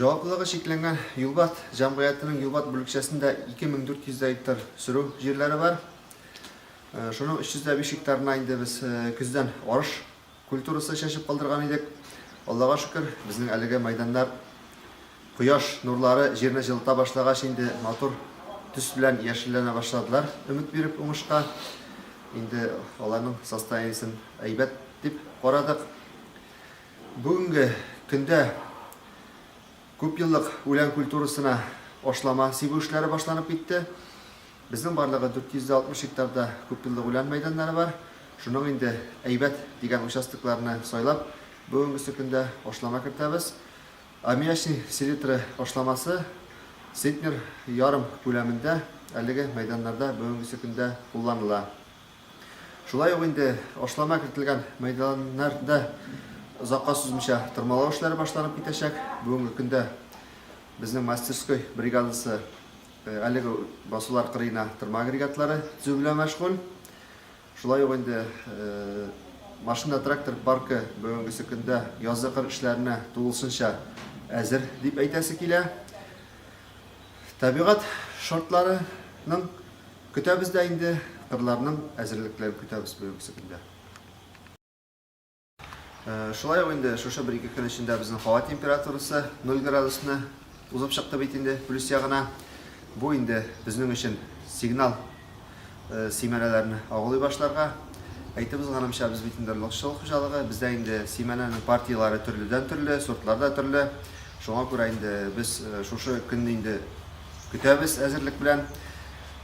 Жауаплылығы шекленген Юлбат жамғиятының Юлбат бүлікшесінде 2400 гектар сүру жерлері бар. Шының 305 гектарына енді біз күзден орыш культурасы шешіп қалдырған едік. Аллаға шүкір, біздің әлігі майдандар құяш нұрлары жеріне жылыта башлаға енді матур түс білән яшіллене башладылар. Үміт беріп оңышқа. Енді оларның состояниесін әйбәт деп қарадық. Бүгінгі күнде көп еллық өлән культурасына ошлама себушілері башланып кетті. Біздің барлығы 460 гектарда көп еллық өлән майданлары бар. Шының енді әйбәт деген участокларына сойлап, бүгінгісі күнде ошлама кіртәбіз. Аммиачный селитры ошламасы центнер ярым көлемінде әлігі майданларда бүгінгісі күнде қолланыла. Шулай енді ошлама кіртілген майданларда ұзаққа сүзімше тұрмалау ішлері башланып кетешек. Бүгінгі күнде біздің мастерской бригадасы әлігі басулар қырыйына тұрма агрегатлары түзілі мәшғұл. Шулай енді машина трактор паркі бүгінгісі күнде язы қыр ішлеріне туылсынша әзір деп әйтәсі келе. Табиғат шортларының күтәбізді енді қырларының әзірліктері күтәбіз бүгінгісі күнде. Шулай енді шоша бір-екі күн ішінде біздің хава температурасы 0 градусына ұзып шықты бетінде плюс яғына. Бұл енді біздің үшін сигнал семенелерін ағылы башларға. Айтымыз ғанымша біз бетіндер лоқшылық жалығы. Бізде енді семененің партиялары түрліден түрлі, сортларда түрлі. Шоңа көре енді біз шоша күнді енді күтәбіз әзірлік білән.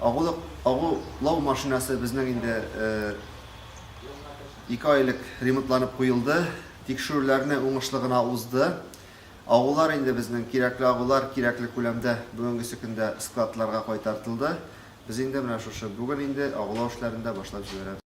Ағылау машинасы біздің енді 2 айлық ремонтланып қойылды. Текшүрлеріне оңышлығына ұзды. Ағулар енді біздің кереклі ағулар кереклі көлемде бүгінгісі күнде складларға қайтартылды. Біз енді мына шошы бүгін енді ағулау ішлерінде башлап жібереді.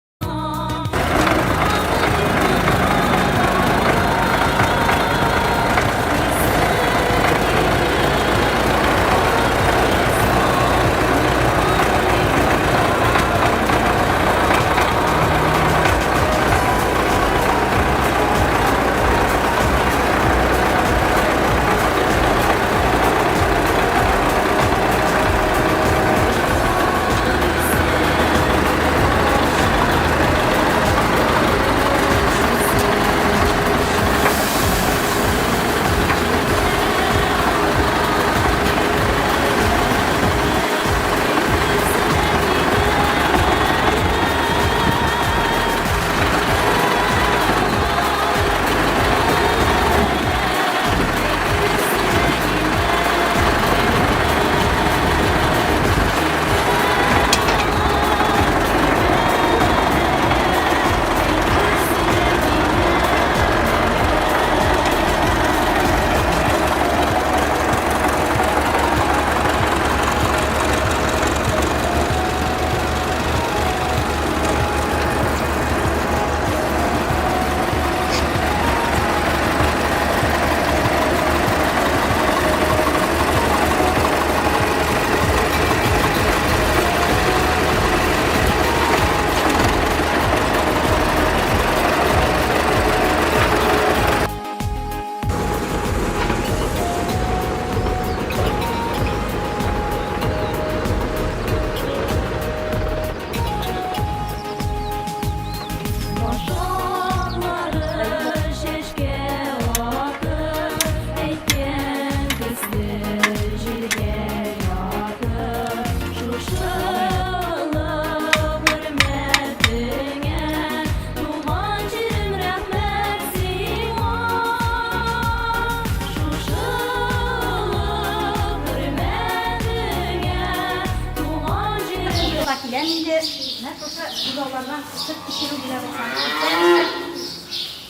Buzalardan sık pişirim bile bakar.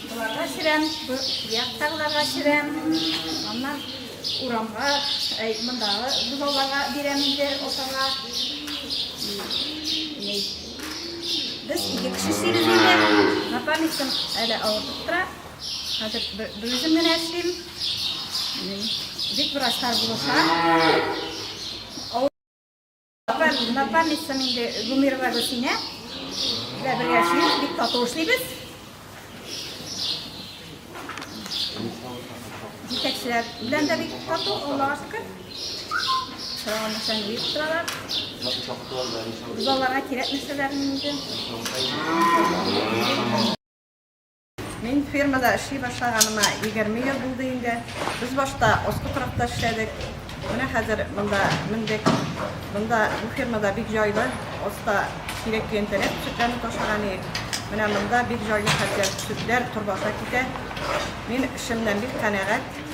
Buzalarga şirem, yaqtaqlarga şirem. Ondan uramga, bundağı buzalarga beremizdir, otağa. Biz iki kişi işleyiriz indi. Napamizim öyle ağırdık tura. Hazır bizimle eşliyim. Dik vraçlar bulursa. Напарница менде Гумирова Гусиня. Birlikte yaşıyoruz, bir tatlı biz. Dikkat кешеләр белән дә бик тату, Аллага шөкер. Сораганда сән бик торалар. Biz onlara kирәк нәрсәләрне инде. Мин фермада эшли башлаганыма 20 ел булды инде. Без башта Оскы торакта эшләдек. Менә хәзер монда бу фермада бик җайлы, оста кирәк йөнтәләр сүтләрне ташлаган идек. Менә монда бик җайлы хәзер сүтләр турбаша китә. Мин эшемнән бик канәгать.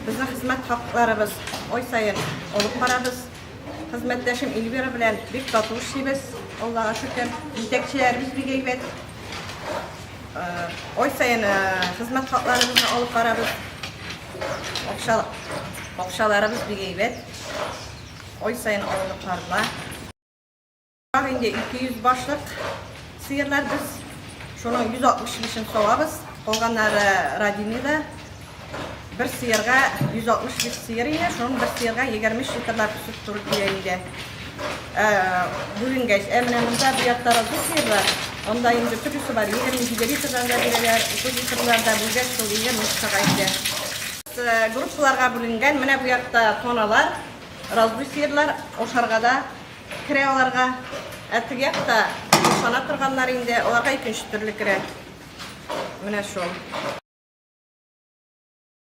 Безнең хезмәт хакларыбыз ай сайын алып барабыз. Хезмәттәшем Эльвира белән бик тату эшлибез. Аллага шөкер. Җитәкчеләребез бик әйбәт. Ай сайын хезмәт хакларыбызны алып барабыз. Акчаларыбыз бик әйбәт. Ай сайын алып барыла. Инде 200 башлык сыерлар без. Шуның 165-ен савабыз. Калганнары родинада. Bir sıyırga 165 sıyır ile, şunun bir sıyırga 23 litrlar süt turuk ile. Bugün geç, emnemizde bu yatlara bu sıyırlar. Onda indi türlüsü var, 22 litrlarda bireler, 30 litrlarda bu geç sol 20 litrada. Gruplarga bölüngen, mene bu yatta tonalar, razlı sıyırlar, oşargada, kreolarga, etik yakta, sana turganlar indi, olarga ikinci türlü kre. Mene şol.